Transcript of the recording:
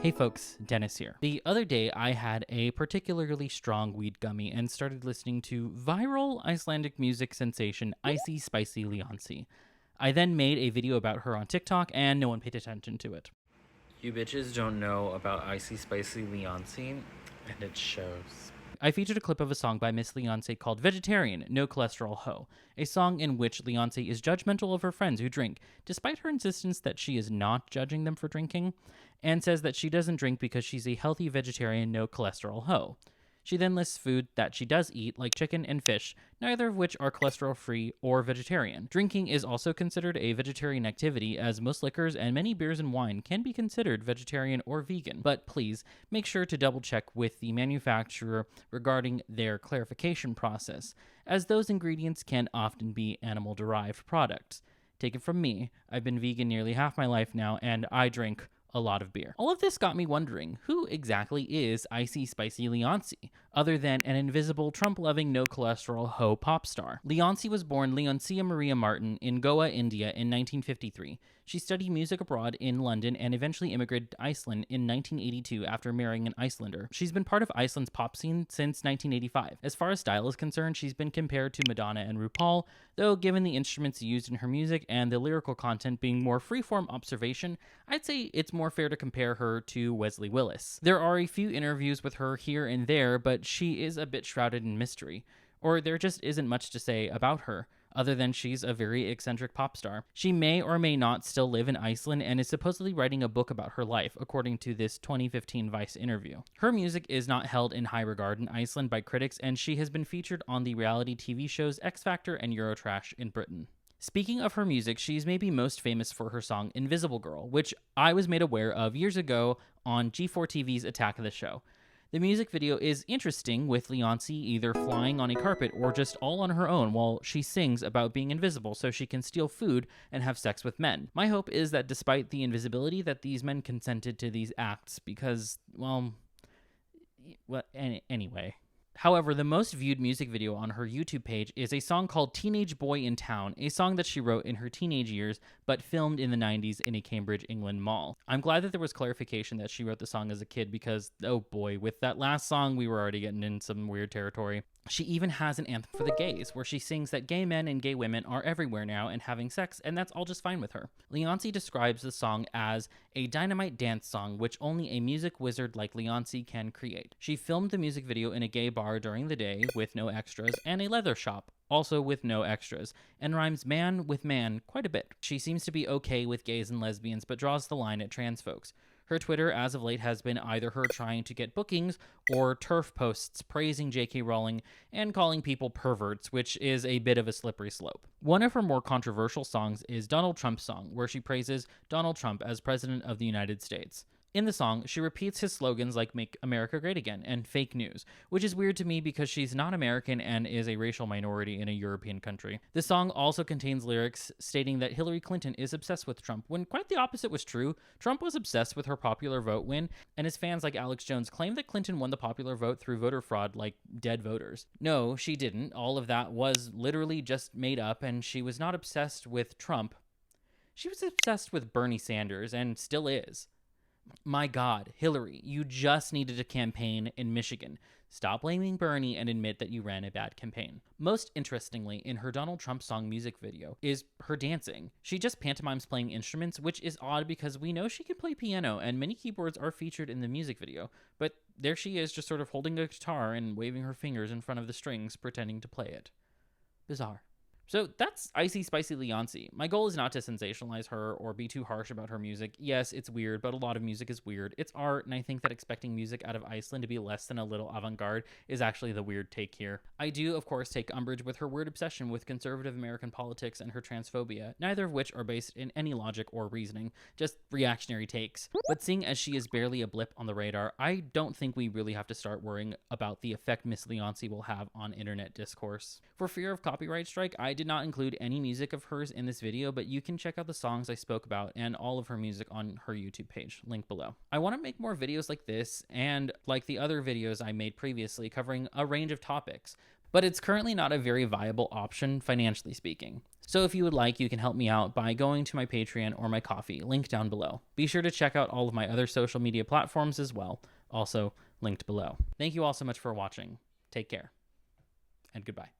Hey folks, Dennis here. The other day I had a particularly strong weed gummy and started listening to viral Icelandic music sensation Icy Spicy Leoncie. I then made a video about her on TikTok and no one paid attention to it. You bitches don't know about Icy Spicy Leoncie, and it shows. I featured a clip of a song by Miss Leoncie called Vegetarian, No Cholesterol Ho, a song in which Leoncie is judgmental of her friends who drink, despite her insistence that she is not judging them for drinking, and says that she doesn't drink because she's a healthy vegetarian, no cholesterol ho. She then lists food that she does eat, like chicken and fish, neither of which are cholesterol-free or vegetarian. Drinking is also considered a vegetarian activity, as most liquors and many beers and wine can be considered vegetarian or vegan. But please, make sure to double-check with the manufacturer regarding their clarification process, as those ingredients can often be animal-derived products. Take it from me, I've been vegan nearly half my life now, and I drink a lot of beer. All of this got me wondering, who exactly is Icy Spicy Leoncie, other than an invisible, Trump-loving, no-cholesterol ho pop star? Leoncie was born Leoncia Maria Martin in Goa, India in 1953. She studied music abroad in London and eventually immigrated to Iceland in 1982 after marrying an Icelander. She's been part of Iceland's pop scene since 1985. As far as style is concerned, she's been compared to Madonna and RuPaul, though given the instruments used in her music and the lyrical content being more freeform observation, I'd say it's more fair to compare her to Wesley Willis. There are a few interviews with her here and there, but she is a bit shrouded in mystery. Or there just isn't much to say about her, other than she's a very eccentric pop star. She may or may not still live in Iceland and is supposedly writing a book about her life, according to this 2015 Vice interview. Her music is not held in high regard in Iceland by critics, and she has been featured on the reality TV shows X Factor and Eurotrash in Britain. Speaking of her music, she's maybe most famous for her song Invisible Girl, which I was made aware of years ago on G4 TV's Attack of the Show. The music video is interesting, with Leoncie either flying on a carpet or just all on her own while she sings about being invisible so she can steal food and have sex with men. My hope is that despite the invisibility, that these men consented to these acts because, anyway. However, the most viewed music video on her YouTube page is a song called Teenage Boy in Town, a song that she wrote in her teenage years, but filmed in the 90s in a Cambridge, England mall. I'm glad that there was clarification that she wrote the song as a kid because, oh boy, with that last song, we were already getting in some weird territory. She even has an anthem for the gays, where she sings that gay men and gay women are everywhere now and having sex, and that's all just fine with her. Leoncie describes the song as a dynamite dance song, which only a music wizard like Leoncie can create. She filmed the music video in a gay bar during the day with no extras, and a leather shop, also with no extras, and rhymes man with man quite a bit. She seems to be okay with gays and lesbians, but draws the line at trans folks. Her Twitter as of late has been either her trying to get bookings or turf posts praising J.K. Rowling and calling people perverts, which is a bit of a slippery slope. One of her more controversial songs is Donald Trump's song, where she praises Donald Trump as President of the United States. In the song, she repeats his slogans like Make America Great Again and fake news, which is weird to me because she's not American and is a racial minority in a European country. The song also contains lyrics stating that Hillary Clinton is obsessed with Trump, when quite the opposite was true. Trump was obsessed with her popular vote win, and his fans like Alex Jones claim that Clinton won the popular vote through voter fraud like dead voters. No, she didn't. All of that was literally just made up, and she was not obsessed with Trump. She was obsessed with Bernie Sanders, and still is. My God, Hillary, you just needed to campaign in Michigan. Stop blaming Bernie and admit that you ran a bad campaign. Most interestingly, in her Donald Trump song music video is her dancing. She just pantomimes playing instruments, which is odd because we know she can play piano and many keyboards are featured in the music video. But there she is, just sort of holding a guitar and waving her fingers in front of the strings, pretending to play it. Bizarre. So that's Icy Spicy Leoncie. My goal is not to sensationalize her or be too harsh about her music. Yes, it's weird, but a lot of music is weird. It's art, and I think that expecting music out of Iceland to be less than a little avant-garde is actually the weird take here. I do, of course, take umbrage with her weird obsession with conservative American politics and her transphobia, neither of which are based in any logic or reasoning, just reactionary takes. But seeing as she is barely a blip on the radar, I don't think we really have to start worrying about the effect Miss Leoncie will have on internet discourse. For fear of copyright strike, I did not include any music of hers in this video, but you can check out the songs I spoke about and all of her music on her YouTube page, link below. I want to make more videos like this and like the other videos I made previously covering a range of topics, but it's currently not a very viable option financially speaking. So if you would like, you can help me out by going to my Patreon or my Ko-fi, link down below. Be sure to check out all of my other social media platforms as well, also linked below. Thank you all so much for watching. Take care, and goodbye.